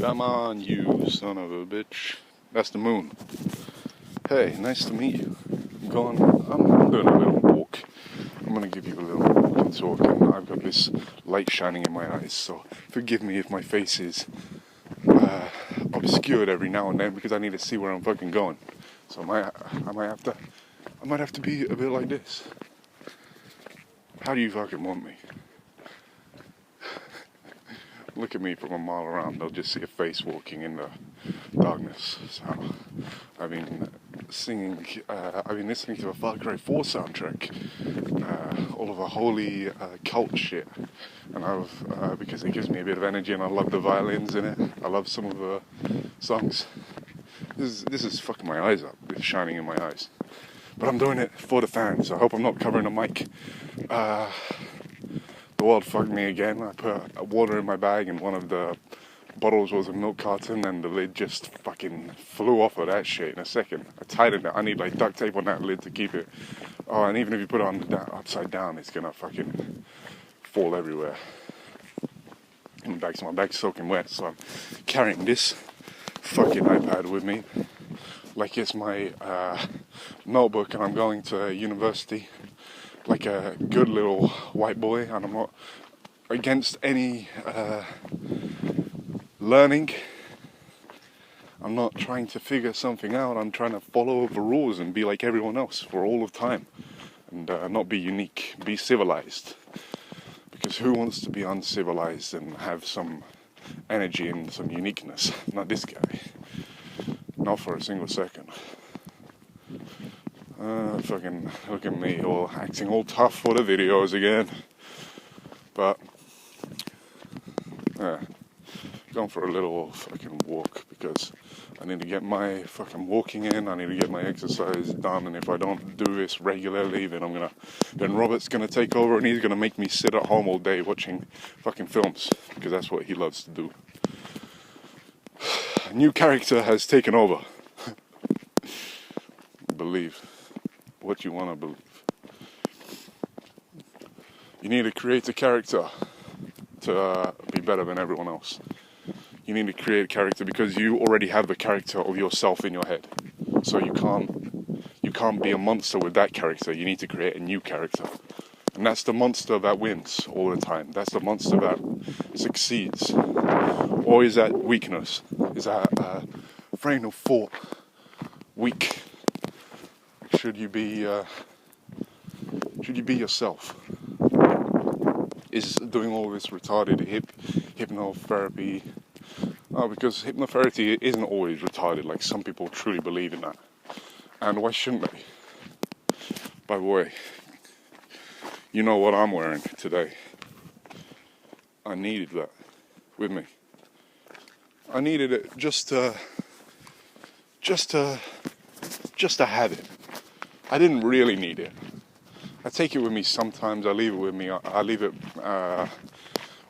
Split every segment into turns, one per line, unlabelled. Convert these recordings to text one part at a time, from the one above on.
Come on, you son of a bitch. That's the moon. Hey, nice to meet you. I'm doing a little walk. I'm gonna give you a little walk and talk, and I've got this light shining in my eyes, so forgive me if my face is obscured every now and then because I need to see where I'm fucking going. So I might have to be a bit like this. How do you fucking want me? Look at me from a mile around, they'll just see a face walking in the darkness. So, I've been listening to the Far Cry 4 soundtrack, all of the holy cult shit, and because it gives me a bit of energy, and I love the violins in it. I love some of the songs. This is fucking my eyes up. It's shining in my eyes, but I'm doing it for the fans. I hope I'm not covering a mic. The world fucked me again. I put water in my bag and one of the bottles was a milk carton and the lid just fucking flew off of that shit in a second. I tightened it. I need like duct tape on that lid to keep it. Oh, and even if you put it on upside down, it's gonna fucking fall everywhere. And my bag's soaking wet, so I'm carrying this fucking iPad with me like it's my notebook, and I'm going to university like a good little white boy, and I'm not against any learning. I'm not trying to figure something out. I'm trying to follow the rules and be like everyone else for all of time, and not be unique, be civilized. Because who wants to be uncivilized and have some energy and some uniqueness? Not this guy. Not for a single second. Fucking look at me, all acting all tough for the videos again. But going for a little fucking walk because I need to get my fucking walking in. I need to get my exercise done, and if I don't do this regularly, then Robert's gonna take over and he's gonna make me sit at home all day watching fucking films because that's what he loves to do. A new character has taken over. Believe what you want to believe. You need to create a character to be better than everyone else. You need to create a character because you already have the character of yourself in your head. So you can't be a monster with that character. You need to create a new character. And that's the monster that wins all the time. That's the monster that succeeds. Or is that weakness? Is that frame of thought weak? Should you be yourself? Is doing all this retarded hypnotherapy? Oh, because hypnotherapy isn't always retarded. Like some people truly believe in that, and why shouldn't they? By the way, you know what I'm wearing today. I needed that with me. I needed it just to have it. I didn't really need it. I take it with me sometimes. I leave it with me. I leave it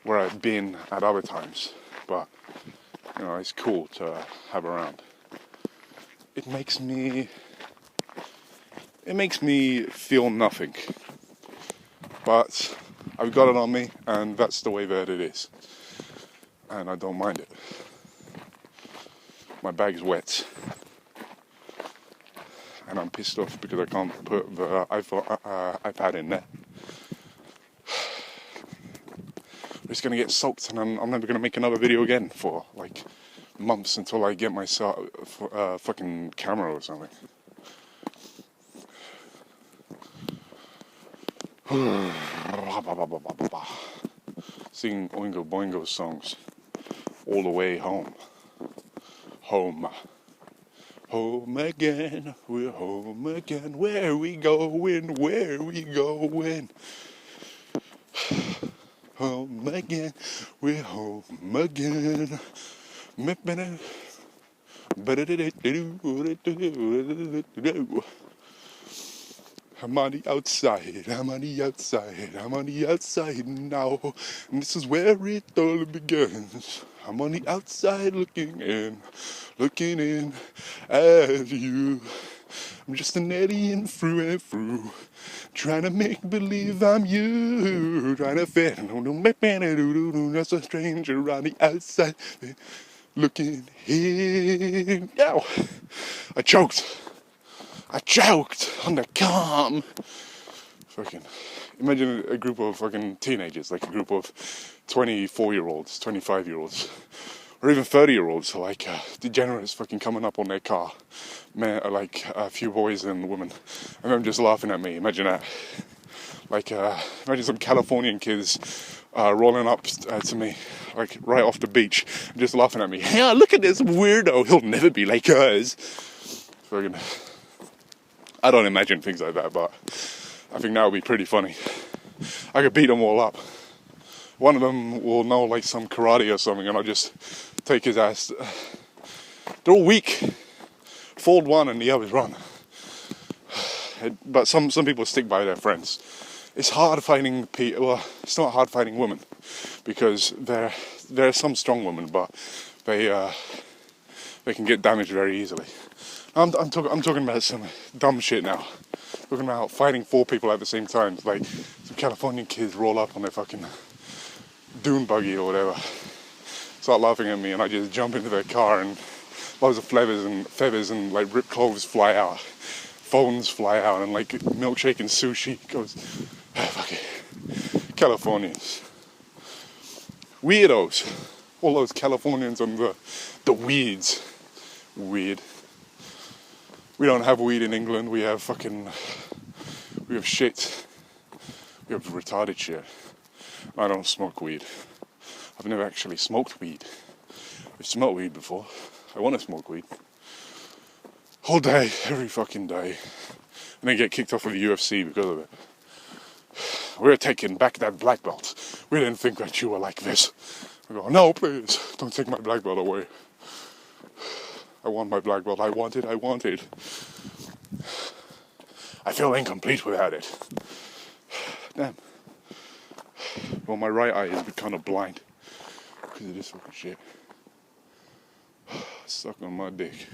where I've been at other times. But it's cool to have around. It makes me feel nothing. But I've got it on me, and that's the way that it is. And I don't mind it. My bag's wet. And I'm pissed off because I can't put the iPad in there. It's going to get soaked, and I'm never going to make another video again for like months until I get myself a fucking camera or something. Singing Oingo Boingo songs all the way home. Home again, we're home again. Where we going? Home again, we're home again. I'm on the outside now. And this is where it all begins. I'm on the outside looking in at you. I'm just an alien through and through, trying to make believe I'm you, trying to fit. That's a stranger on the outside. Looking here. Ow. I choked on the calm. Fucking. Imagine a group of fucking teenagers, like a group of 24-year-olds, 25-year-olds, or even 30-year-olds, like degenerates fucking coming up on their car. Man, like a few boys and women, and them just laughing at me. Imagine that. Like, imagine some Californian kids rolling up to me, like right off the beach, just laughing at me. Yeah, look at this weirdo. He'll never be like us. Fucking. I don't imagine things like that, but I think that would be pretty funny. I could beat them all up. One of them will know like some karate or something, and I'll just take his ass. They're all weak. Fold one and the others run. But some people stick by their friends. It's hard fighting people. Well, it's not hard fighting women, because there are some strong women, but they can get damaged very easily. I'm talking about some dumb shit now. Talking about fighting 4 people at the same time. Like some Californian kids roll up on their fucking dune buggy or whatever, start laughing at me, and I just jump into their car, and loads of feathers and like ripped clothes fly out, phones fly out, and like milkshake and sushi goes. Fuck it. Californians, weirdos. All those Californians on the weeds. Weird. We don't have weed in England. We have shit. We have retarded shit. I don't smoke weed. I've never actually smoked weed. I've smoked weed before. I want to smoke weed. All day, every fucking day. And then get kicked off of the UFC because of it. We're taking back that black belt. We didn't think that you were like this. I go, no, please, don't take my black belt away. I want my black belt. I want it. I feel incomplete without it. Damn. Well, my right eye is kind of blind because of this fucking shit. Stuck on my dick.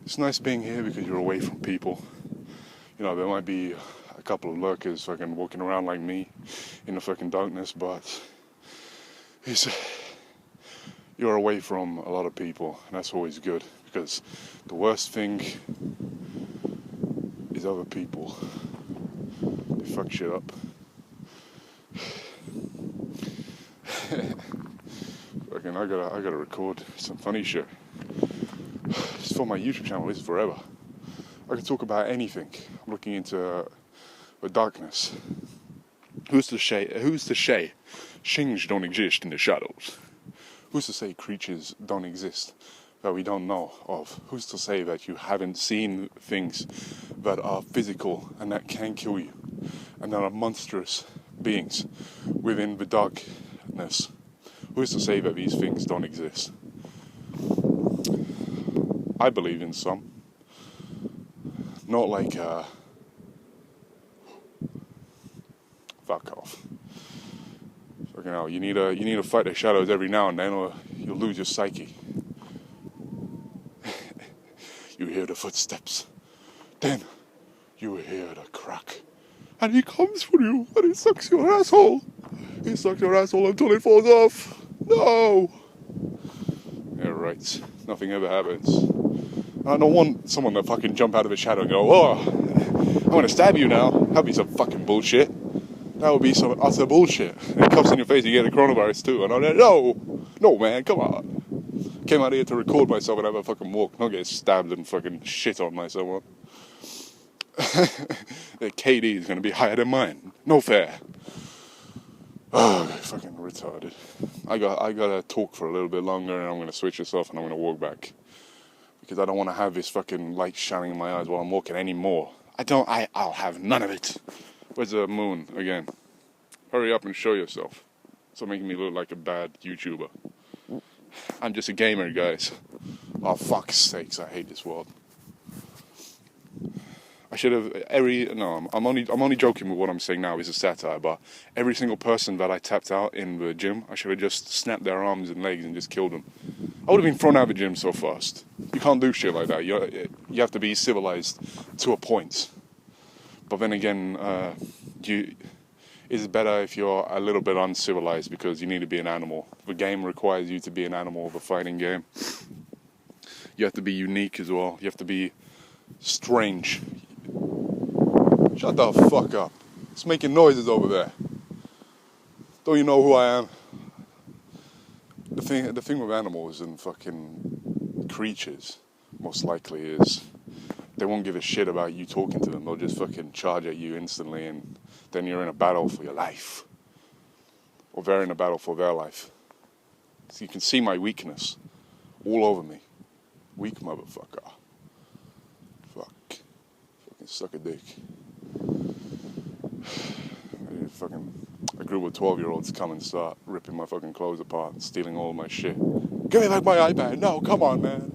It's nice being here because you're away from people. You know, there might be a couple of lurkers fucking walking around like me in the fucking darkness, but you're away from a lot of people, and that's always good, because the worst thing is other people. They fuck shit up. Fucking, I gotta record some funny shit. It's for my YouTube channel. It's forever. I can talk about anything. I'm looking into the darkness. Who's to say things don't exist in the shadows? Who's to say creatures don't exist that we don't know of? Who's to say that you haven't seen things that are physical and that can kill you, and that are monstrous beings within the darkness? Who's to say that these things don't exist? I believe in some. Not like, fuck off. Fucking hell, you need to fight the shadows every now and then, or you'll lose your psyche. You hear the footsteps, then you hear the crack, and he comes for you, and he sucks your asshole. He sucks your asshole until it falls off. No! Yeah, right. Nothing ever happens. I don't want someone to fucking jump out of a shadow and go, oh, I'm gonna stab you now. That'd be some fucking bullshit. That would be some utter bullshit. And cuffs in your face, you get the coronavirus too. And I'm like, no man, come on. Came out here to record myself and have a fucking walk, not get stabbed and fucking shit on by someone. The KD is gonna be higher than mine. No fair. Oh, fucking retarded. I gotta talk for a little bit longer, and I'm gonna switch this off and I'm gonna walk back. Because I don't want to have this fucking light shining in my eyes while I'm walking anymore. I'll have none of it. Where's the moon again? Hurry up and show yourself. Stop making me look like a bad YouTuber. I'm just a gamer, guys. Oh, fuck's sakes, I hate this world. I should have I'm only joking with what I'm saying now. It's a satire, but every single person that I tapped out in the gym, I should have just snapped their arms and legs and just killed them. I would have been thrown out of the gym so fast. You can't do shit like that. You have to be civilized to a point. But then again, it's better if you're a little bit uncivilized because you need to be an animal. The game requires you to be an animal of a fighting game. You have to be unique as well. You have to be strange. Shut the fuck up. It's making noises over there. Don't you know who I am? The thing with animals and fucking creatures, most likely, is they won't give a shit about you talking to them. They'll just fucking charge at you instantly, and then you're in a battle for your life. Or they're in a battle for their life. So you can see my weakness all over me. Weak motherfucker. Fuck. Fucking suck a dick. A group of 12-year-olds come and start ripping my fucking clothes apart and stealing all my shit. Give me back my iPad. No, come on, man.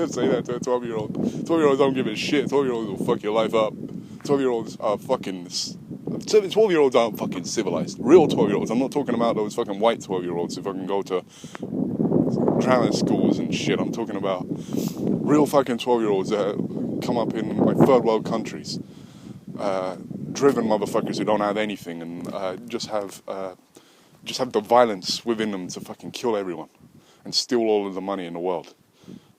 Say that to a 12-year-old. 12-year-olds don't give a shit. 12-year-olds will fuck your life up. 12-year-olds are fucking... 12-year-olds aren't fucking civilized. Real 12-year-olds. I'm not talking about those fucking white 12-year-olds who fucking go to grammar schools and shit. I'm talking about real fucking 12-year-olds that come up in like third world countries. Driven motherfuckers who don't have anything and just have the violence within them to fucking kill everyone and steal all of the money in the world.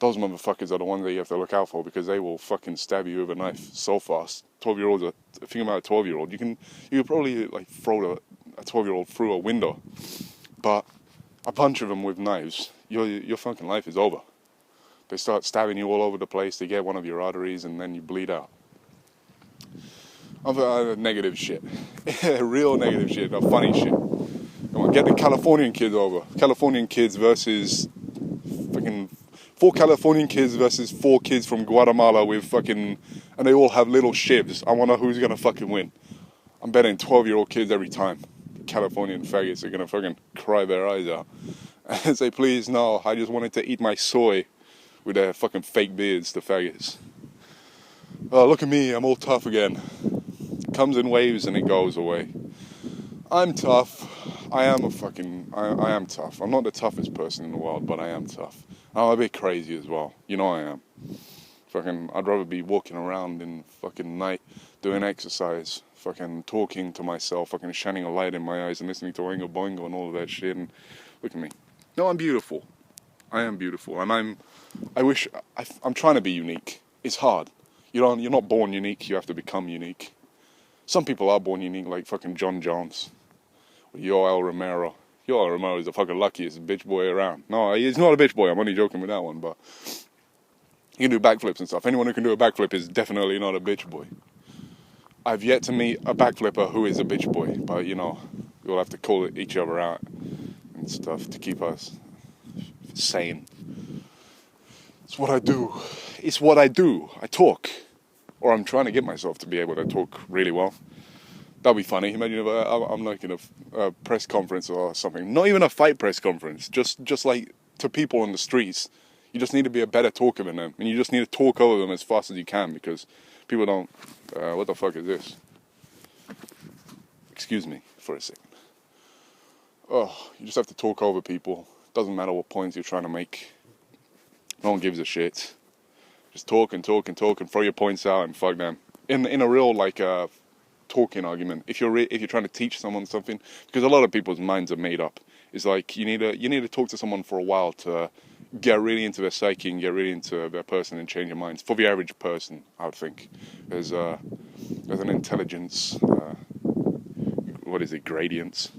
Those motherfuckers are the ones that you have to look out for because they will fucking stab you with a knife so fast. 12-year-olds are, think about a 12-year-old. You could probably like throw a 12-year-old through a window, but a bunch of them with knives, your fucking life is over. They start stabbing you all over the place. They get one of your arteries and then you bleed out. Other negative shit. Real negative shit, not funny shit. Come on, get the Californian kids over. Californian kids versus fucking 4 Californian kids versus 4 kids from Guatemala with fucking, and they all have little shivs. I wonder who's gonna fucking win. I'm betting 12-year-old kids every time. The Californian faggots are gonna fucking cry their eyes out and say, please, no, I just wanted to eat my soy with their fucking fake beards, the faggots. Oh, look at me, I'm all tough again. Comes in waves and it goes away. I'm tough. I am tough. I'm not the toughest person in the world, but I am tough. I'm a bit crazy as well. You know I am. Fucking, I'd rather be walking around in fucking night, doing exercise, fucking talking to myself, fucking shining a light in my eyes and listening to Oingo, Boingo and all of that shit. And look at me. No, I'm beautiful. I am beautiful. And I'm trying to be unique. It's hard. You're not born unique. You have to become unique. Some people are born unique, like fucking John Jones, or Yoel Romero. Yoel Romero is the fucking luckiest bitch boy around. No, he's not a bitch boy. I'm only joking with that one, but he can do backflips and stuff. Anyone who can do a backflip is definitely not a bitch boy. I've yet to meet a backflipper who is a bitch boy, but you know, we'll have to call each other out and stuff to keep us sane. It's what I do. It's what I do. I talk. Or I'm trying to get myself to be able to talk really well. That'd be funny. Imagine if I'm like in a press conference or something. Not even a fight press conference. Just like to people on the streets. You just need to be a better talker than them. And you just need to talk over them as fast as you can because people don't... what the fuck is this? Excuse me for a second. Oh, you just have to talk over people. Doesn't matter what points you're trying to make. No one gives a shit. Just talk and talk and talk and throw your points out and fuck them. In a real like talking argument, if you're trying to teach someone something, because a lot of people's minds are made up. It's like you need to talk to someone for a while to get really into their psyche and get really into their person and change your minds. For the average person, I would think there's an intelligence. Gradients.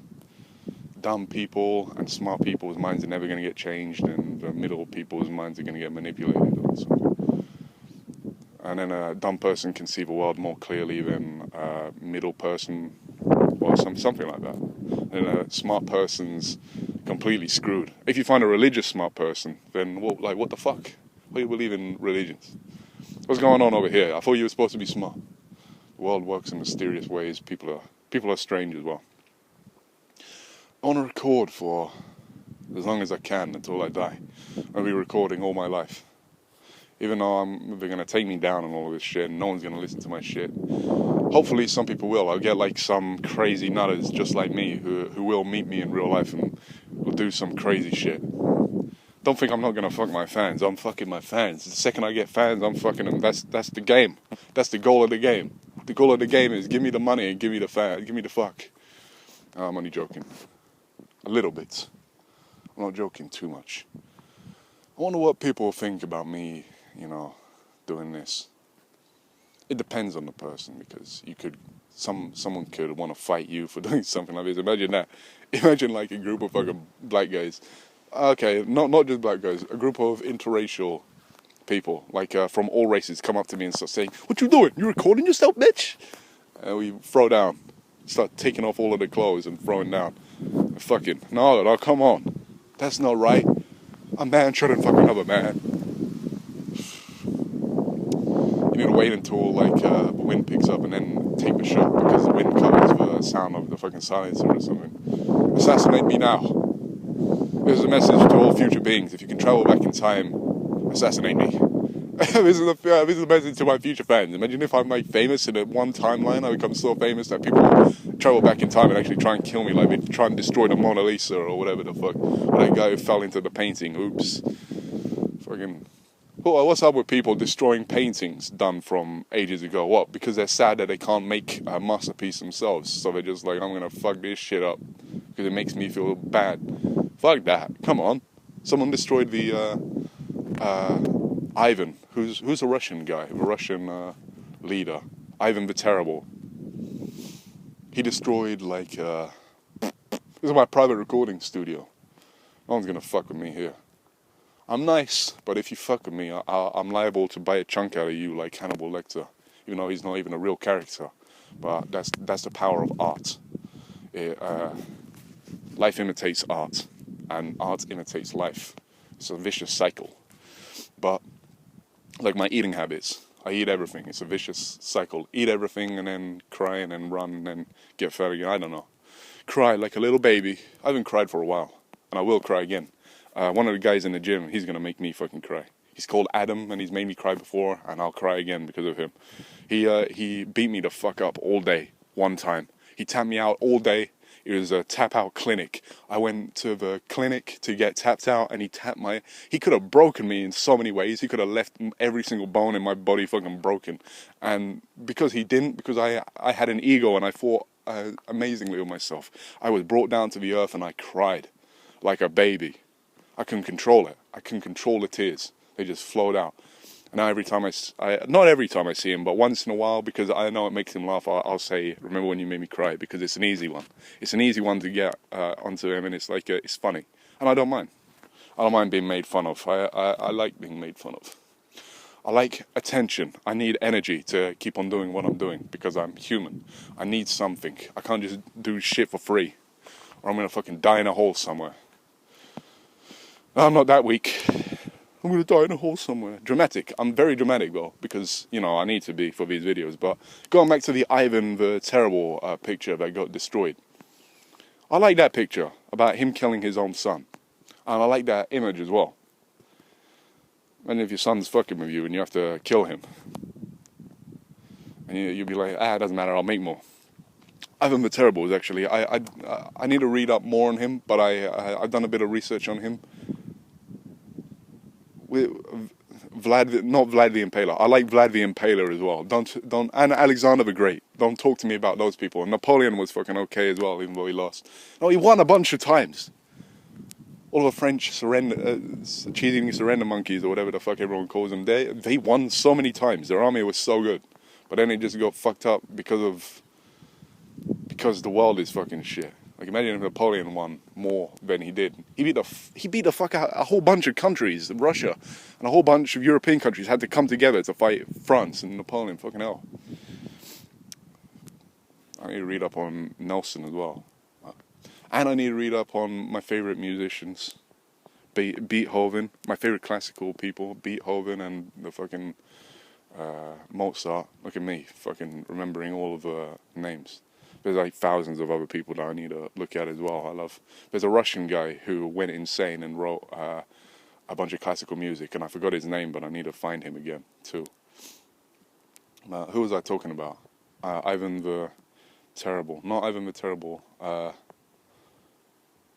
Dumb people and smart people's minds are never going to get changed, and the middle people's minds are going to get manipulated or something. And then a dumb person can see the world more clearly than a middle person, or something like that. And a smart person's completely screwed. If you find a religious smart person, then what the fuck? Why do you believe in religions? What's going on over here? I thought you were supposed to be smart. The world works in mysterious ways. People are strange as well. I want to record for as long as I can until I die. I'll be recording all my life. Even though they're going to take me down and all of this shit, and no one's going to listen to my shit. Hopefully some people will. I'll get like some crazy nutters just like me who will meet me in real life and will do some crazy shit. Don't think I'm not going to fuck my fans. I'm fucking my fans. The second I get fans, I'm fucking them. That's the game. That's the goal of the game. The goal of the game is give me the money and give me the fuck. I'm only joking. A little bit. I'm not joking too much. I wonder what people think about me, doing this. It depends on the person, because someone could want to fight you for doing something like this. Imagine that. Imagine like a group of fucking black guys. Okay, not just black guys. A group of interracial people, like from all races, come up to me and start saying, "What you doing? You recording yourself, bitch?" And we throw down, start taking off all of the clothes and throwing down. Fucking no, come on, that's not right. A man shouldn't fuck another man. You need to wait until like the wind picks up and then take the shot, because the wind covers the sound of the fucking silencer or something. Assassinate me now. This is a message to all future beings. If you can travel back in time, assassinate me. This is a message to my future fans. Imagine if I'm like famous in one timeline. I become so famous that people travel back in time and actually try and kill me, like they try and destroy the Mona Lisa or whatever the fuck. Or that guy who fell into the painting. Oops. Fucking. Well, what's up with people destroying paintings done from ages ago? What? Because they're sad that they can't make a masterpiece themselves. So they're just like, I'm gonna fuck this shit up because it makes me feel bad. Fuck that. Come on. Someone destroyed the Ivan, who's a Russian guy, a Russian leader, Ivan the Terrible. He destroyed like this is my private recording studio. No one's gonna fuck with me here. I'm nice, but if you fuck with me, I'm liable to bite a chunk out of you like Hannibal Lecter, even though he's not even a real character. But that's the power of art. Life imitates art, and art imitates life. It's a vicious cycle. But like my eating habits, I eat everything. It's a vicious cycle. Eat everything and then cry and then run and then get fat again. I don't know. Cry like a little baby. I haven't cried for a while, and I will cry again. One of the guys in the gym, he's gonna make me fucking cry. He's called Adam, and he's made me cry before, and I'll cry again because of him. He beat me the fuck up all day. One time, he tapped me out all day. It was a tap out clinic. I went to the clinic to get tapped out, and he could have broken me in so many ways. He could have left every single bone in my body fucking broken. And because he didn't, because I had an ego and I thought amazingly of myself, I was brought down to the earth and I cried like a baby. I couldn't control it. I couldn't control the tears. They just flowed out. And now every time not every time I see him, but once in a while, because I know it makes him laugh, I'll say, "Remember when you made me cry?" Because it's an easy one. It's an easy one to get onto him, and it's like it's funny, and I don't mind. I don't mind being made fun of. I like being made fun of. I like attention. I need energy to keep on doing what I'm doing because I'm human. I need something. I can't just do shit for free, or I'm gonna fucking die in a hole somewhere. I'm not that weak. I'm going to die in a hole somewhere. Dramatic. I'm very dramatic, though, because, I need to be for these videos. But going back to the Ivan the Terrible picture that got destroyed. I like that picture about him killing his own son. And I like that image as well. And if your son's fucking with you and you have to kill him. And you'll be like, it doesn't matter, I'll make more. Ivan the Terrible is actually, I need to read up more on him, but I've done a bit of research on him. Not Vlad the Impaler. I like Vlad the Impaler as well. Don't, and Alexander the Great. Don't talk to me about those people. And Napoleon was fucking okay as well, even though he lost. No, he won a bunch of times. All the French cheating surrender monkeys or whatever the fuck everyone calls them. They won so many times. Their army was so good, but then it just got fucked up because the world is fucking shit. Like, imagine if Napoleon won more than he did. He beat the fuck out a whole bunch of countries. Russia and a whole bunch of European countries had to come together to fight France and Napoleon. Fucking hell. I need to read up on Nelson as well. And I need to read up on my favorite musicians. Beethoven. My favorite classical people. Beethoven and the fucking Mozart. Look at me, fucking remembering all of the names. There's like thousands of other people that I need to look at as well. There's a Russian guy who went insane and wrote a bunch of classical music, and I forgot his name, but I need to find him again too. Who was I talking about? Ivan the Terrible. Not Ivan the Terrible.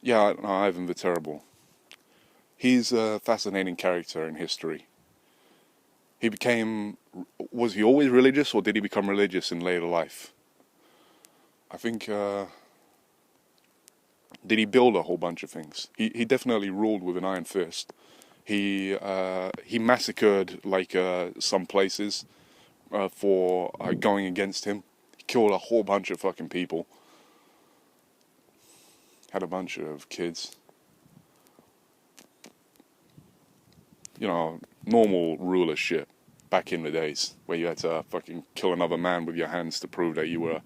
Ivan the Terrible. He's a fascinating character in history. Was he always religious, or did he become religious in later life? I think Did he build a whole bunch of things? He definitely ruled with an iron fist. He massacred like some places for going against him. He killed a whole bunch of fucking people. Had a bunch of kids. You know, normal ruler shit back in the days where you had to fucking kill another man with your hands to prove that you were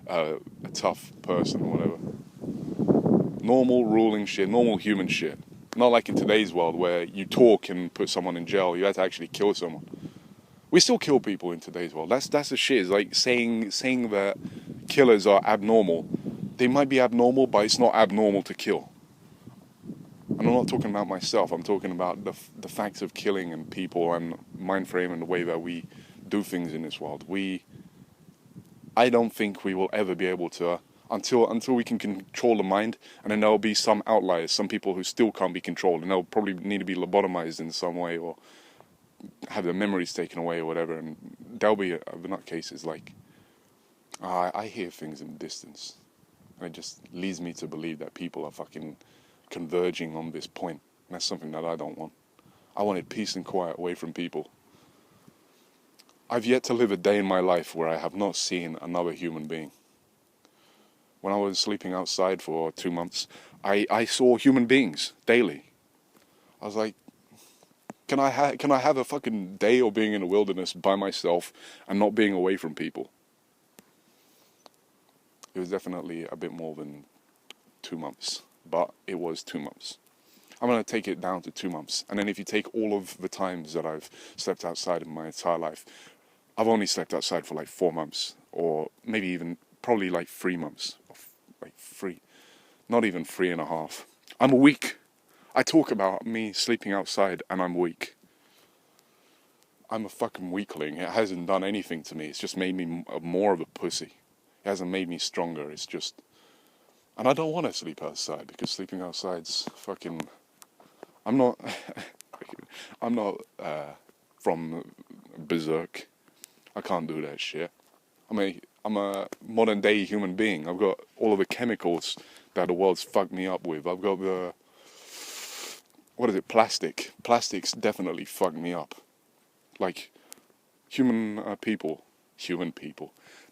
a tough person or whatever. Normal ruling shit, normal human shit. Not like in today's world where you talk and put someone in jail. You had to actually kill someone. We still kill people in today's world. That's the shit. It's like saying that killers are abnormal. They might be abnormal, but it's not abnormal to kill. And I'm not talking about myself. I'm talking about the facts of killing and people and mind frame and the way that we do things in this world. I don't think we will ever be able to until we can control the mind, and then there'll be some outliers, some people who still can't be controlled, and they'll probably need to be lobotomized in some way or have their memories taken away or whatever, and there'll be nutcases like, I hear things in the distance, and it just leads me to believe that people are fucking converging on this point, and that's something that I don't want. I wanted peace and quiet away from people. I've yet to live a day in my life where I have not seen another human being. When I was sleeping outside for 2 months, I saw human beings daily. I was like, can I have a fucking day of being in the wilderness by myself and not being away from people? It was definitely a bit more than 2 months, but it was 2 months. I'm going to take it down to 2 months. And then if you take all of the times that I've slept outside in my entire life, I've only slept outside for like 4 months, or maybe even probably like 3 months. Like 3, not even 3.5. I'm weak. I talk about me sleeping outside and I'm weak. I'm a fucking weakling. It hasn't done anything to me. It's just made me more of a pussy. It hasn't made me stronger. It's just... And I don't want to sleep outside because sleeping outside's fucking... I'm not from Berserk. I can't do that shit. I'm a modern day human being. I've got all of the chemicals that the world's fucked me up with. I've got the... What is it? Plastic. Plastic's definitely fucked me up. Like, human people.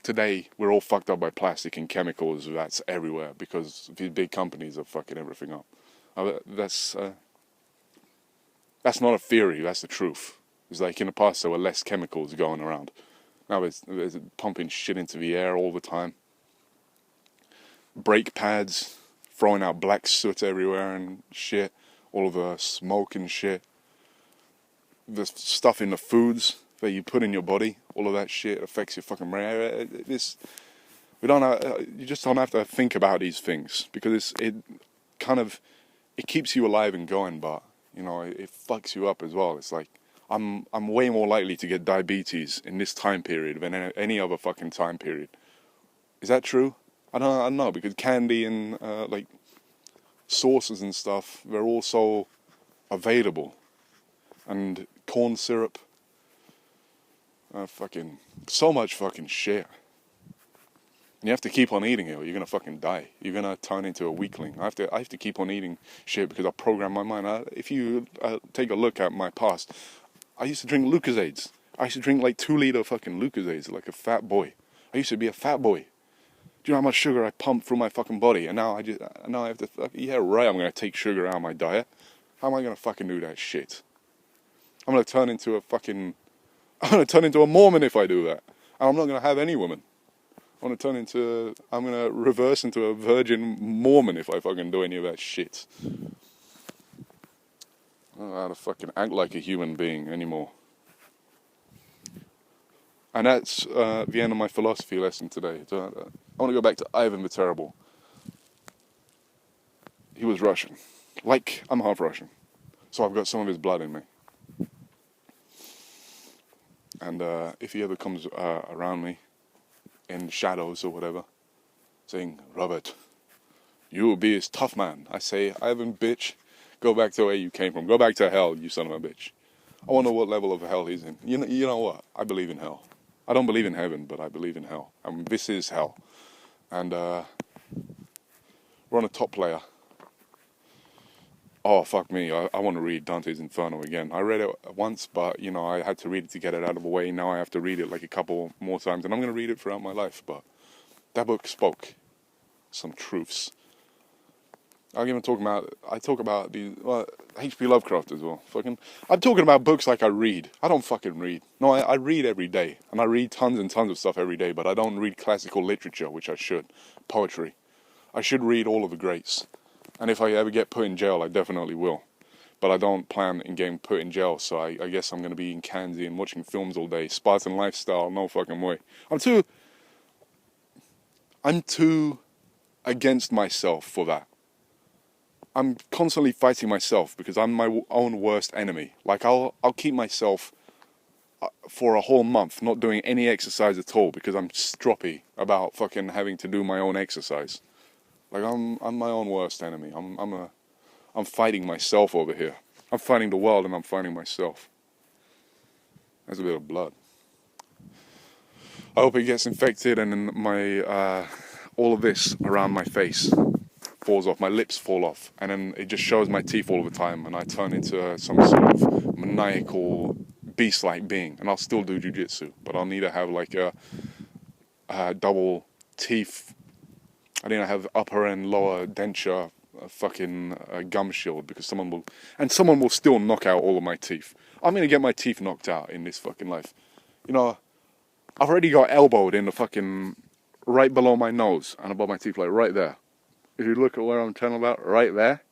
Today, we're all fucked up by plastic and chemicals that's everywhere because these big companies are fucking everything up. That's not a theory, that's the truth. It's like in the past there were less chemicals going around. Now there's pumping shit into the air all the time. Brake pads, throwing out black soot everywhere and shit. All of the smoke and shit. The stuff in the foods that you put in your body, all of that shit affects your fucking brain. You just don't have to think about these things because it keeps you alive and going, but you know it fucks you up as well. It's like I'm way more likely to get diabetes in this time period than any other fucking time period. Is that true? I don't know because candy and like sauces and stuff, they're all so available, and corn syrup, fucking so much fucking shit. And you have to keep on eating it or you're gonna fucking die. You're gonna turn into a weakling. I have to keep on eating shit because I program my mind. If you take a look at my past, I used to drink Lucozades. I used to drink like 2-liter fucking Lucozades like a fat boy. I used to be a fat boy. Do you know how much sugar I pumped through my fucking body? And now I have to, yeah right, I'm gonna take sugar out of my diet. How am I gonna fucking do that shit? I'm gonna turn into a Mormon if I do that. And I'm not gonna have any women. I'm gonna reverse into a virgin Mormon if I fucking do any of that shit. I don't know how to fucking act like a human being anymore. And that's the end of my philosophy lesson today. I want to go back to Ivan the Terrible. He was Russian. Like, I'm half Russian. So I've got some of his blood in me. And if he ever comes around me, in shadows or whatever, saying, Robert, you will be his tough man. I say, Ivan, bitch, go back to where you came from. Go back to hell, you son of a bitch. I wonder what level of hell he's in. You know what? I believe in hell. I don't believe in heaven, but I believe in hell. I mean, this is hell. And we're We're on a top player. Oh, fuck me. I want to read Dante's Inferno again. I read it once, but, you know, I had to read it to get it out of the way. Now I have to read it like a couple more times, and I'm going to read it throughout my life. But that book spoke some truths. I talk about these, H.P. Lovecraft as well. I'm talking about books like I read. I don't fucking read. No, I read every day. And I read tons and tons of stuff every day, but I don't read classical literature, which I should. Poetry. I should read all of the greats. And if I ever get put in jail, I definitely will. But I don't plan on getting put in jail, so I guess I'm going to be in Kanzi and watching films all day. Spartan lifestyle, no fucking way. I'm too against myself for that. I'm constantly fighting myself because I'm my own worst enemy. Like, I'll keep myself for a whole month not doing any exercise at all because I'm stroppy about fucking having to do my own exercise. Like, I'm my own worst enemy. I'm fighting myself over here. I'm fighting the world and I'm fighting myself. That's a bit of blood. I hope it gets infected and then my all of this around my face falls off. My lips fall off, and then it just shows my teeth all the time, and I turn into some sort of maniacal beast-like being. And I'll still do jiu-jitsu, but I'll need to have like a double teeth. I need to have upper and lower denture, gum shield, because someone will still knock out all of my teeth. I'm gonna get my teeth knocked out in this fucking life. You know, I've already got elbowed in the fucking right below my nose and above my teeth, like right there. If you look at where I'm telling about, right there,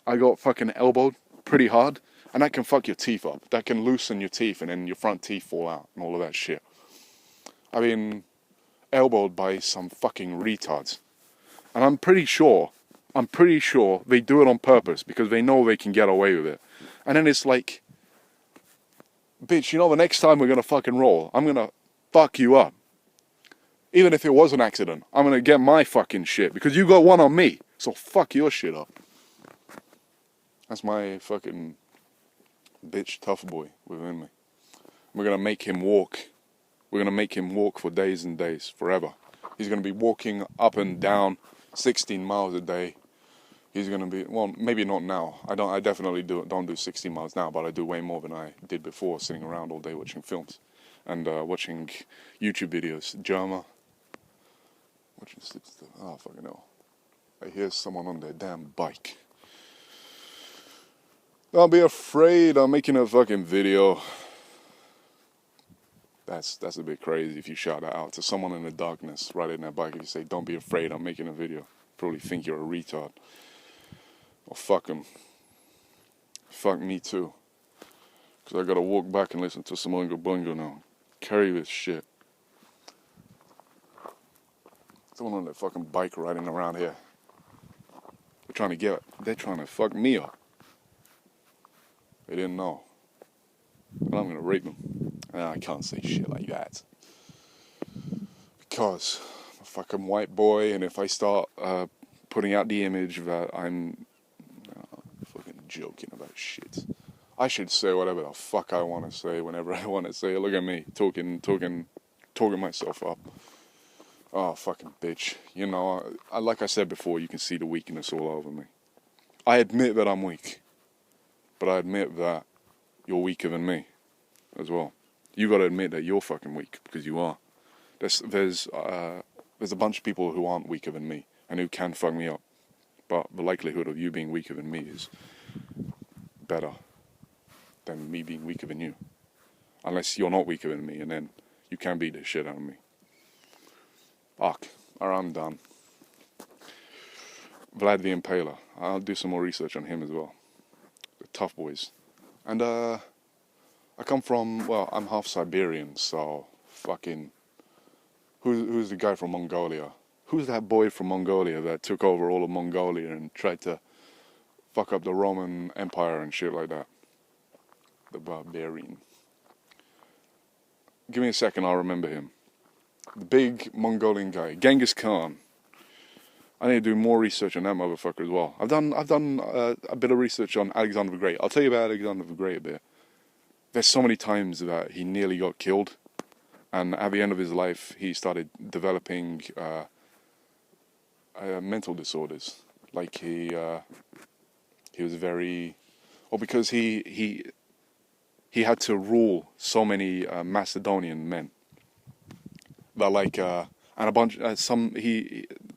I got fucking elbowed pretty hard, and that can fuck your teeth up. That can loosen your teeth, and then your front teeth fall out and all of that shit. I mean, elbowed by some fucking retards. And I'm pretty sure they do it on purpose because they know they can get away with it. And then it's like, bitch, you know, the next time we're gonna fucking roll, I'm gonna fuck you up. Even if it was an accident, I'm gonna get my fucking shit because you got one on me. So fuck your shit up. That's my fucking bitch tough boy within me. We're gonna make him walk. We're going to make him walk for days and days, forever. He's going to be walking up and down 16 miles a day. He's going to be, well, maybe not now. I definitely don't do 16 miles now, but I do way more than I did before, sitting around all day watching films and watching YouTube videos. Germa. Watching stuff. Oh, fucking hell. I hear someone on their damn bike. Don't be afraid, I'm making a fucking video. That's a bit crazy if you shout that out to someone in the darkness riding their bike. If you say, don't be afraid, I'm making a video. Probably think you're a retard. Or fuck them. Fuck me too. Because I gotta walk back and listen to some Oingo Boingo now. Carry this shit. Someone on their fucking bike riding around here. They're trying to fuck me up. They didn't know. And I'm gonna rape them. I can't say shit like that. Because I'm a fucking white boy, and if I start putting out the image that I'm fucking joking about shit, I should say whatever the fuck I want to say whenever I want to say it. Look at me, talking myself up. Oh, fucking bitch. You know, like I said before, you can see the weakness all over me. I admit that I'm weak. But I admit that you're weaker than me as well. You got to admit that you're fucking weak, because you are. There's a bunch of people who aren't weaker than me and who can fuck me up. But the likelihood of you being weaker than me is better than me being weaker than you. Unless you're not weaker than me, and then you can beat the shit out of me. Fuck. Alright, I'm done. Vlad the Impaler. I'll do some more research on him as well. The tough boys. And I come from, well, I'm half Siberian, so fucking, who's the guy from Mongolia? Who's that boy from Mongolia that took over all of Mongolia and tried to fuck up the Roman Empire and shit like that? The barbarian. Give me a second, I'll remember him. The big Mongolian guy, Genghis Khan. I need to do more research on that motherfucker as well. I've done a bit of research on Alexander the Great. I'll tell you about Alexander the Great a bit. There's so many times that he nearly got killed, and at the end of his life, he started developing mental disorders. Like he was very, or because he had to rule so many Macedonian men that and a bunch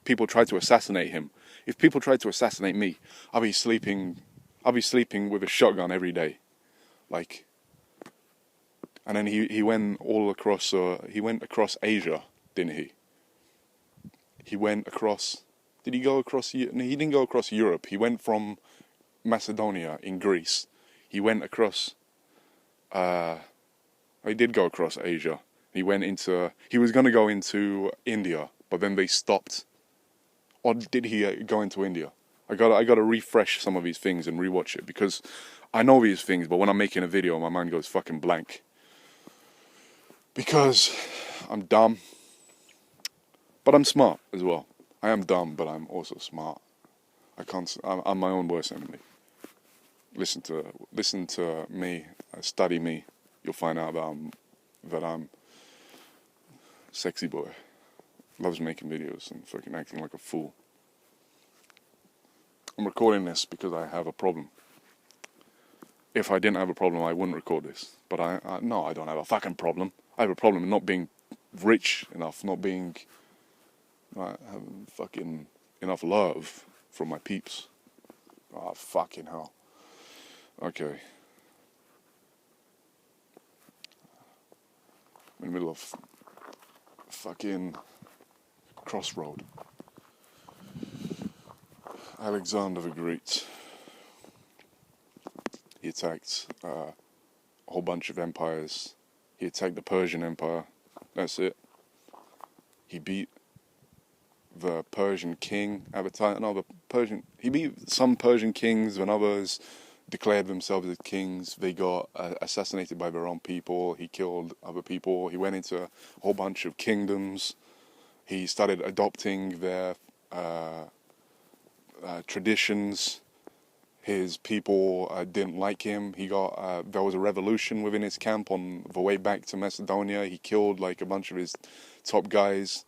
people tried to assassinate him. If people tried to assassinate me, I'll be sleeping with a shotgun every day, like. And then he went all across. He went across Asia, didn't he? He went across. Did he go across? No, he didn't go across Europe. He went from Macedonia in Greece. He went across. He did go across Asia. He went into. He was going to go into India, but then they stopped. Or did he go into India? I gotta refresh some of these things and rewatch it, because I know these things, but when I'm making a video, my mind goes fucking blank. Because I'm dumb, but I'm smart as well. I am dumb, but I'm also smart. I'm my own worst enemy. Listen to me, study me. You'll find out that I'm sexy boy. Loves making videos and fucking acting like a fool. I'm recording this because I have a problem. If I didn't have a problem, I wouldn't record this. But no, I don't have a fucking problem. I have a problem in not being rich enough, not having fucking enough love from my peeps. Oh, fucking hell. Okay. I'm in the middle of fucking crossroad. Alexander the Great. He attacked a whole bunch of empires. He attacked the Persian Empire. That's it. He beat the Persian king at the time. No, he beat some Persian kings when others declared themselves as kings. They got assassinated by their own people. He killed other people. He went into a whole bunch of kingdoms. He started adopting their traditions. His people didn't like him. There was a revolution within his camp on the way back to Macedonia. He killed like a bunch of his top guys.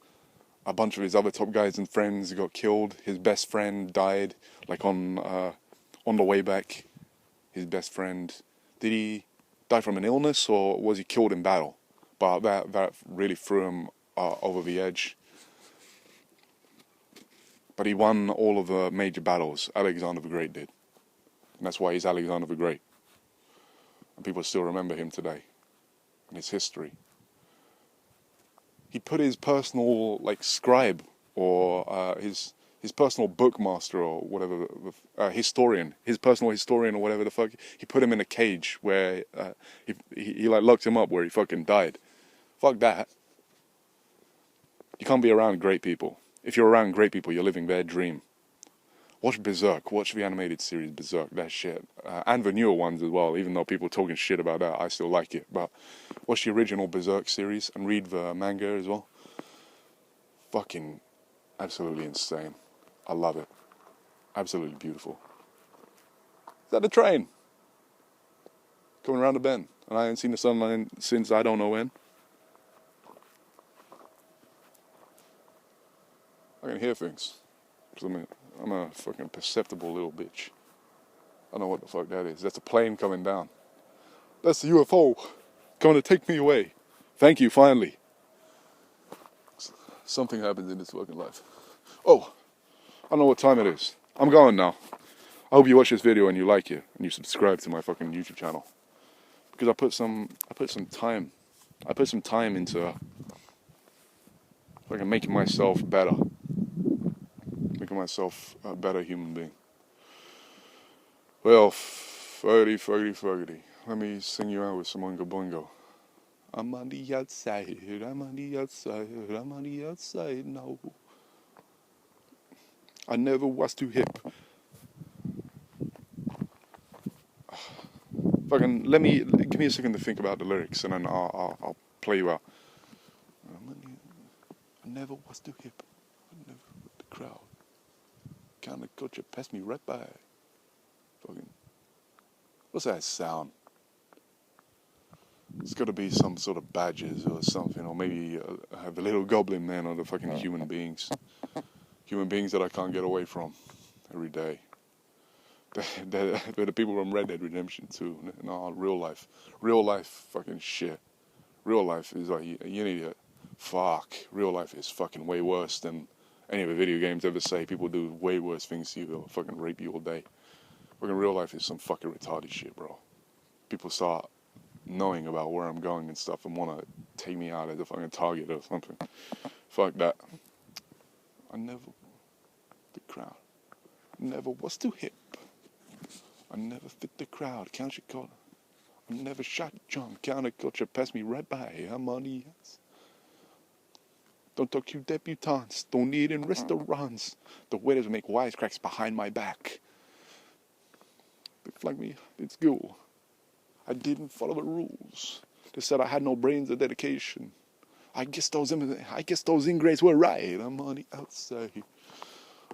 A bunch of his other top guys and friends got killed. His best friend died like on the way back. His best friend, did he die from an illness or was he killed in battle? But that really threw him over the edge. But he won all of the major battles. Alexander the Great did. And that's why he's Alexander the Great. And people still remember him today. And his history. He put his personal, scribe, or his personal bookmaster, or whatever, historian, his personal historian, or whatever the fuck, he put him in a cage where he locked him up where he fucking died. Fuck that. You can't be around great people. If you're around great people, you're living their dream. Watch Berserk. Watch the animated series Berserk. That shit. And the newer ones as well. Even though people are talking shit about that, I still like it. But watch the original Berserk series and read the manga as well. Fucking absolutely insane. I love it. Absolutely beautiful. Is that the train? Coming around the bend. And I ain't seen the sunlight since I don't know when. I can hear things. Because I'm a fucking perceptible little bitch. I don't know what the fuck that is. That's a plane coming down. That's the UFO coming to take me away. Thank you, finally. Something happens in this fucking life. Oh, I don't know what time it is. I'm going now. I hope you watch this video and you like it and you subscribe to my fucking YouTube channel. Because I put some time into fucking making myself better. Making myself a better human being. Well, fuggity. Let me sing you out with some Oingo Boingo. I'm on the outside now. I never was too hip. Fucking, give me a second to think about the lyrics and then I'll play you out. I never was too hip. I never with the crowd. Kinda culture passed me right by. Fucking, what's that sound? It's gotta be some sort of badgers or something, or maybe the little goblin man or the fucking human beings. human beings that I can't get away from every day. They're the people from Red Dead Redemption 2. No, real life. Real life fucking shit. Real life is like, you need to, fuck. Real life is fucking way worse than any of the video games ever say. People do way worse things to you. They'll fucking rape you all day. Fucking real life is some fucking retarded shit, bro. People start knowing about where I'm going and stuff and want to take me out as a fucking target or something. Fuck that. I never, the crowd. I never was too hip. I never fit the crowd. Count your collar. I never shot John. Counterculture passed me right by. I'm on the yes. Don't talk to debutantes. Don't eat in restaurants. The waiters make wisecracks behind my back. They flagged me in school. I didn't follow the rules. They said I had no brains or dedication. I guess those ingrates were right. I'm on the outside.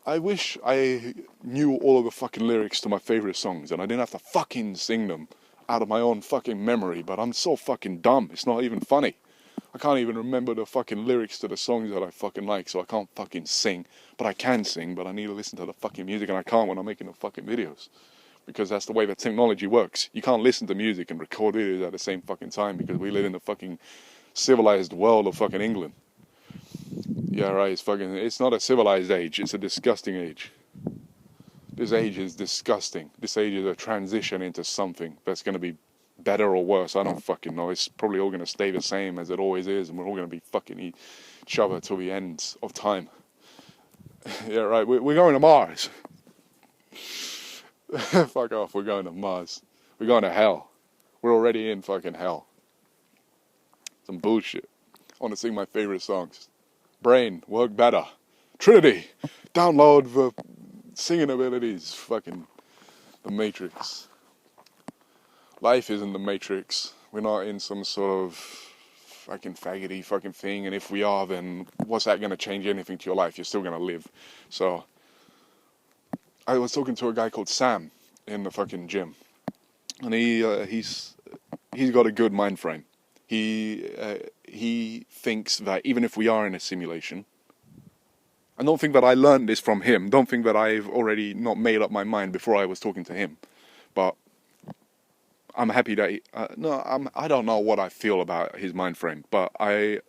I wish I knew all of the fucking lyrics to my favorite songs and I didn't have to fucking sing them out of my own fucking memory, but I'm so fucking dumb. It's not even funny. I can't even remember the fucking lyrics to the songs that I fucking like, so I can't fucking sing. But I can sing, but I need to listen to the fucking music, and I can't when I'm making the fucking videos. Because that's the way that technology works. You can't listen to music and record videos at the same fucking time because we live in the fucking civilized world of fucking England. Yeah, right, it's not a civilized age, it's a disgusting age. This age is disgusting. This age is a transition into something that's going to be better or worse. I don't fucking know. It's probably all going to stay the same as it always is, and we're all going to be fucking each other till the end of time. Yeah, right, we're going to Mars. Fuck off, we're going to Mars. We're going to hell. We're already in fucking hell. Some bullshit. I want to sing my favorite songs. Brain, work better. Trinity, download the singing abilities. Fucking the Matrix. Life isn't the Matrix. We're not in some sort of fucking faggoty fucking thing, and if we are, then what's that going to change anything to your life? You're still going to live. So I was talking to a guy called Sam in the fucking gym, and he's got a good mind frame. He thinks that even if we are in a simulation, and don't think that I learned this from him, don't think that I've already not made up my mind before I was talking to him, but I'm happy that I don't know what I feel about his mind frame, but I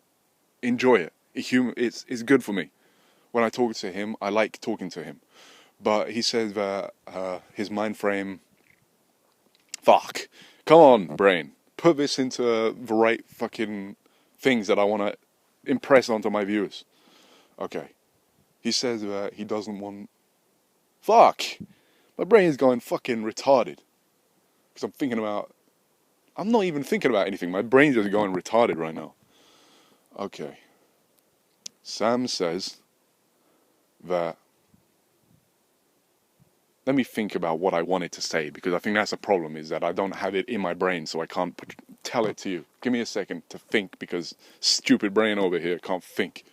enjoy it. It's good for me. When I talk to him, I like talking to him. But he says that his mind frame, fuck, come on, brain, put this into the right fucking things that I want to impress onto my viewers. Okay. He says that he doesn't want, fuck, my brain is going fucking retarded. Because I'm not even thinking about anything. My brain's just going retarded right now. Okay. Sam says that, let me think about what I wanted to say, because I think that's a problem, is that I don't have it in my brain, so I can't tell it to you. Give me a second to think, because stupid brain over here can't think.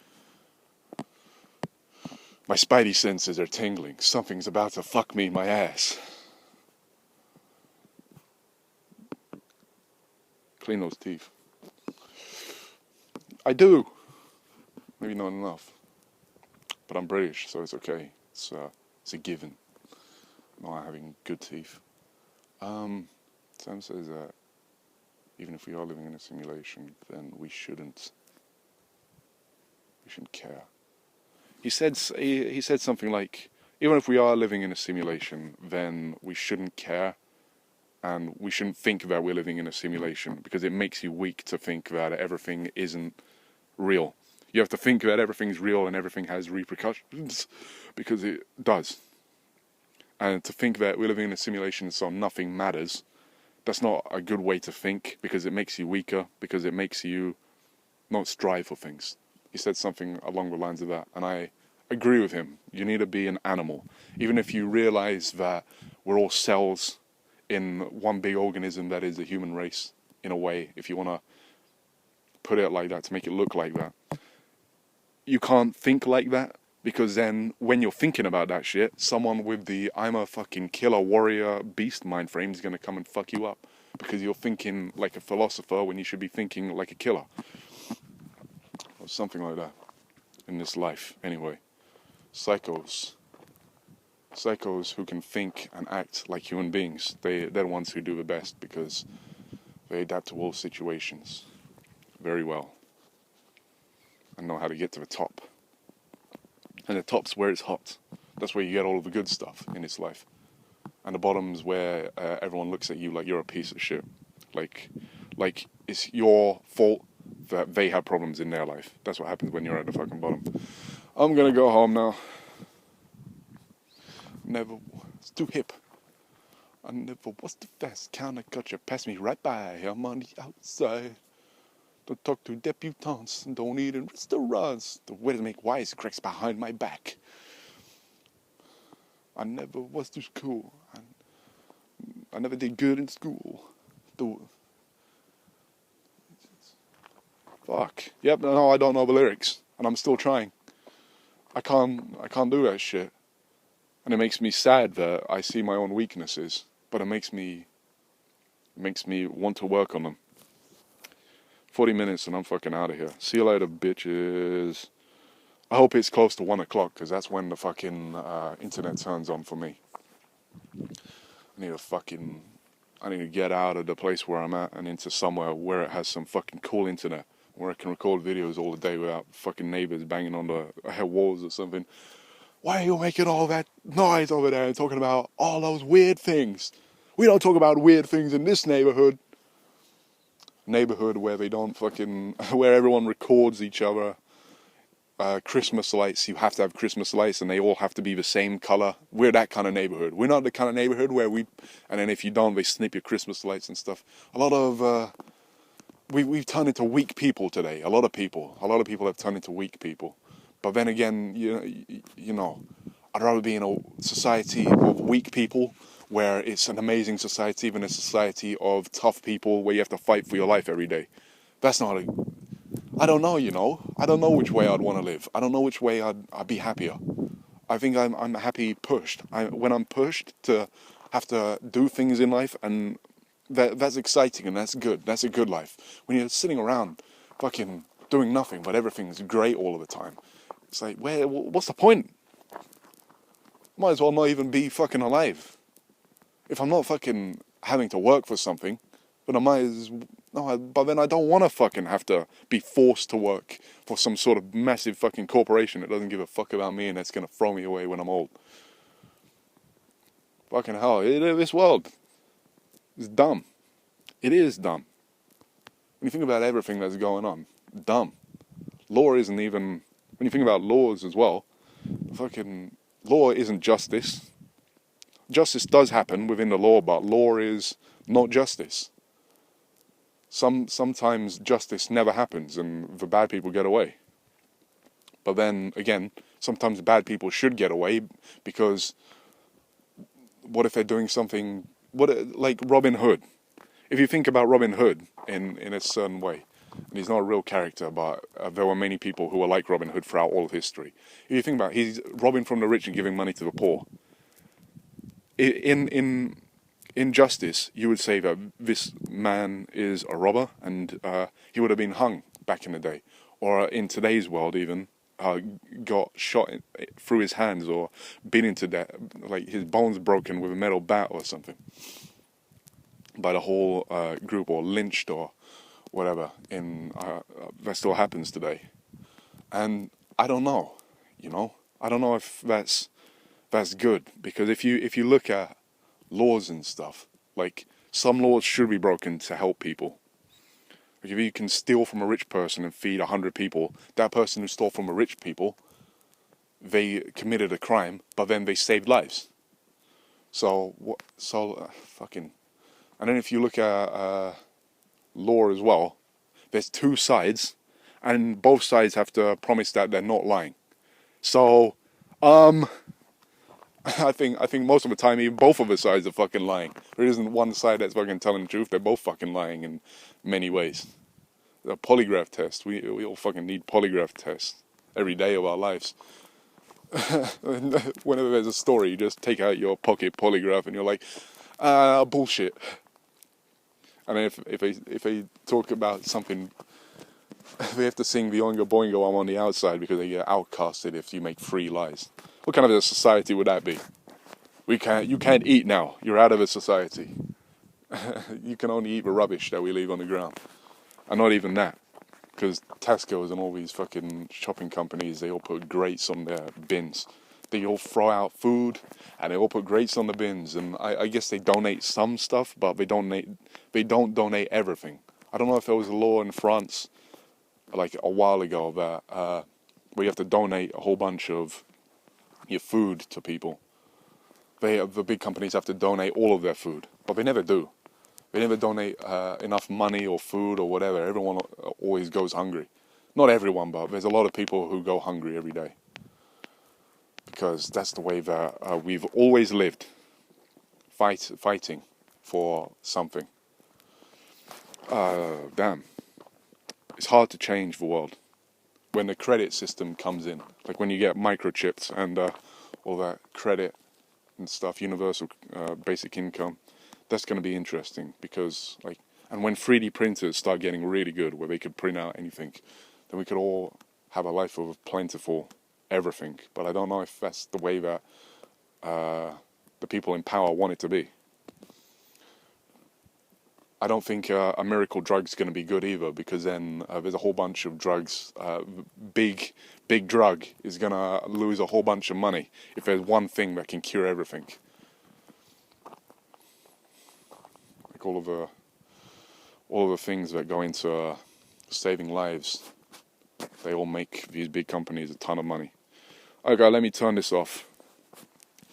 My spidey senses are tingling. Something's about to fuck me in my ass. Clean those teeth. I do. Maybe not enough. But I'm British, so it's okay. It's a given. Not having good teeth. Sam says that even if we are living in a simulation, then we shouldn't care. He said something like, even if we are living in a simulation, then we shouldn't care, and we shouldn't think that we're living in a simulation, because it makes you weak to think that everything isn't real. You have to think that everything's real and everything has repercussions, because it does. And to think that we're living in a simulation so nothing matters, that's not a good way to think, because it makes you weaker, because it makes you not strive for things. He said something along the lines of that, and I agree with him. You need to be an animal. Even if you realize that we're all cells in one big organism that is the human race, in a way, if you want to put it like that, to make it look like that. You can't think like that, because then when you're thinking about that shit, someone with the I'm a fucking killer warrior beast mind frame is going to come and fuck you up, because you're thinking like a philosopher when you should be thinking like a killer. Or something like that. In this life, anyway. Psychos. Psychos who can think and act like human beings. They're the ones who do the best because they adapt to all situations very well and know how to get to the top. And the top's where it's hot. That's where you get all of the good stuff in this life. And the bottom's where everyone looks at you like you're a piece of shit. Like it's your fault that they have problems in their life. That's what happens when you're at the fucking bottom. I'm gonna go home now. It's too hip. I never was the best. Counterculture passed me right by. I'm on the outside. Don't talk to debutantes. Don't eat in restaurants. The way to make wisecracks behind my back. I never was too cool. I never did good in school. Fuck. Yep, no, I don't know the lyrics. And I'm still trying. I can't do that shit. And it makes me sad that I see my own weaknesses. But it makes me want to work on them. 40 minutes and I'm fucking out of here. See you later, bitches. I hope it's close to 1 o'clock, because that's when the fucking internet turns on for me. I need to get out of the place where I'm at and into somewhere where it has some fucking cool internet, where I can record videos all the day without fucking neighbors banging on the walls or something. Why are you making all that noise over there and talking about all those weird things? We don't talk about weird things in this neighborhood. Neighborhood where they don't fucking, where everyone records each other. Christmas lights, you have to have Christmas lights and they all have to be the same color. We're that kind of neighborhood. We're not the kind of neighborhood where and then if you don't, they snip your Christmas lights and stuff. A lot of, we've turned into weak people today. A lot of people have turned into weak people. But then again, you know, I'd rather be in a society of weak people where it's an amazing society than a society of tough people where you have to fight for your life every day. That's not I don't know, you know. I don't know which way I'd want to live. I don't know which way I'd be happier. I think I'm happy pushed. When I'm pushed to have to do things in life, and that's exciting and that's good. That's a good life. When you're sitting around fucking doing nothing but everything's great all of the time, it's like, what's the point? Might as well not even be fucking alive. If I'm not fucking having to work for something, but but then I don't want to fucking have to be forced to work for some sort of massive fucking corporation that doesn't give a fuck about me and that's going to throw me away when I'm old. Fucking hell, this world is dumb. It is dumb. When you think about everything that's going on, dumb. Law isn't even, when you think about laws as well, fucking law isn't justice. Justice does happen within the law, but law is not justice. Sometimes justice never happens and the bad people get away. But then again, sometimes bad people should get away, because what if they're doing something, like Robin Hood? If you think about Robin Hood in a certain way, and he's not a real character, but there were many people who were like Robin Hood throughout all of history. If you think about it, he's robbing from the rich and giving money to the poor. In justice, you would say that this man is a robber and he would have been hung back in the day. Or in today's world even, got shot through his hands or beaten to death, like his bones broken with a metal bat or something, by the whole group, or lynched or whatever. That still happens today. And I don't know, you know? I don't know if that's good, because if you look at laws and stuff, like some laws should be broken to help people. Like if you can steal from a rich person and feed 100 people, that person who stole from a rich people, they committed a crime, but then they saved lives. Fucking. And then if you look at law as well, there's two sides, and both sides have to promise that they're not lying. So, I think most of the time, even both of the sides are fucking lying. There isn't one side that's fucking telling the truth. They're both fucking lying in many ways. A polygraph test. We all fucking need polygraph tests every day of our lives. Whenever there's a story, you just take out your pocket polygraph and you're like, bullshit. And then if they talk about something they have to sing the Oingo Boingo I'm on the outside because they get outcasted if you make 3 lies. What kind of a society would that be? You can't eat now. You're out of a society. You can only eat the rubbish that we leave on the ground. And not even that. Because Tesco's and all these fucking shopping companies, they all put grates on their bins. They all throw out food and they all put grates on the bins. And I guess they donate some stuff, but they don't donate everything. I don't know if there was a law in France like a while ago that where you have to donate a whole bunch of your food to people. The big companies have to donate all of their food, but they never do. They never donate enough money or food or whatever. Everyone always goes hungry. Not everyone, but there's a lot of people who go hungry every day. Because that's the way that we've always lived. Fighting for something. Damn. It's hard to change the world. When the credit system comes in. Like when you get microchips and all that credit and stuff, universal basic income. That's going to be interesting because, and when 3D printers start getting really good, where they could print out anything, then we could all have a life of plentiful everything. But I don't know if that's the way that the people in power want it to be. I don't think a miracle drug's going to be good either, because then there's a whole bunch of drugs. Big drug is going to lose a whole bunch of money if there's one thing that can cure everything. All of the things that go into saving lives, they all make these big companies a ton of money. Okay, let me turn this off.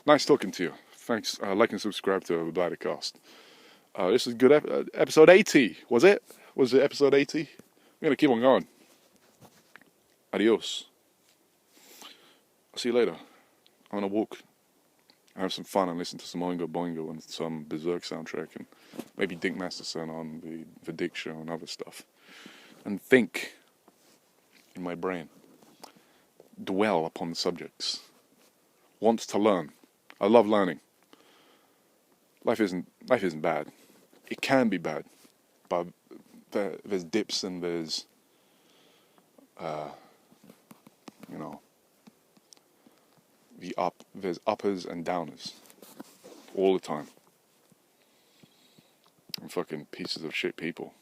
Nice talking to you. Thanks. Like and subscribe to the Bladder cast. This is good. Episode 80, was it? Was it episode 80? I'm gonna keep on going. Adios. I'll see you later. I'm gonna walk. Have some fun and listen to some Oingo Boingo and some Berserk soundtrack and maybe Dick Masterson on the Dick Show and other stuff. And think in my brain. Dwell upon the subjects. Want to learn. I love learning. Life isn't bad. It can be bad, but there's dips and there's there's uppers and downers all the time. And fucking pieces of shit people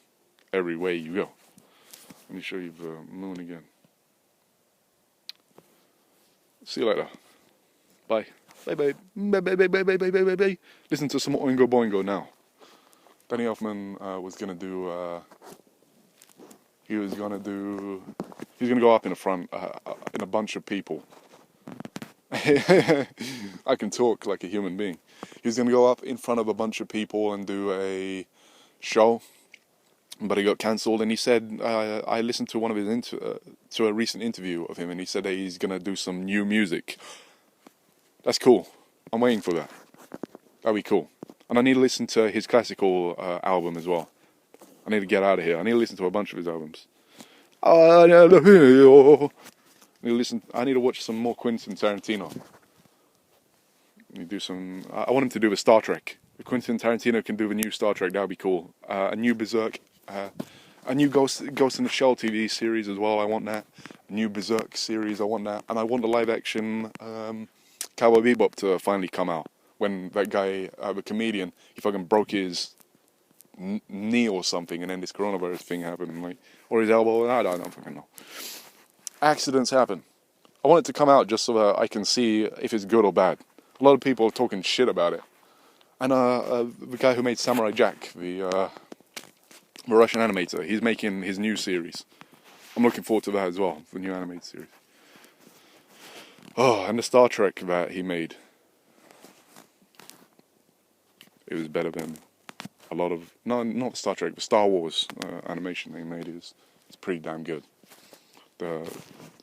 every way you go. Let me show you the moon again. See you later. Bye. Bye bye. Bye bye bye bye bye bye bye bye. Listen to some Oingo Boingo now. Danny Elfman was gonna do. He was gonna go up in the front in a bunch of people. I can talk like a human being. He was going to go up in front of a bunch of people and do a show, but he got cancelled. And he said, I listened to one of his to a recent interview of him, and he said that he's going to do some new music. That's cool. I'm waiting for that. That'd be cool. And I need to listen to his classical album as well. I need to get out of here. I need to listen to a bunch of his albums. I need to watch some more Quentin Tarantino. I want him to do the Star Trek. If Quentin Tarantino can do the new Star Trek, that would be cool. A new Berserk, a new Ghost in the Shell TV series as well. I want that. A new Berserk series. I want that, and I want the live action Cowboy Bebop to finally come out. When that guy, the comedian, he fucking broke his knee or something, and then this coronavirus thing happened, or his elbow. I don't fucking know. Accidents happen. I want it to come out just so that I can see if it's good or bad. A lot of people are talking shit about it. And the guy who made Samurai Jack, the Russian animator, he's making his new series. I'm looking forward to that as well, the new animated series. Oh, and the Star Trek that he made. It was better than a lot of... No, not Star Trek, but Star Wars animation they made is pretty damn good.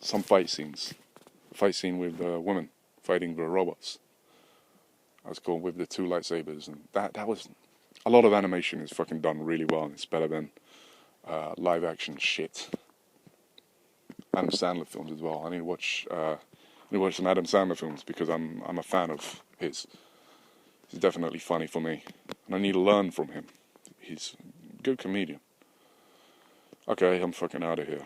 Some fight scenes. The fight scene with the women fighting the robots. That was cool, with the 2 lightsabers, and that was... A lot of animation is fucking done really well, and it's better than live action shit. Adam Sandler films as well. I need to watch some Adam Sandler films because I'm a fan of his. He's definitely funny for me, and I need to learn from him. He's a good comedian. Okay, I'm fucking out of here.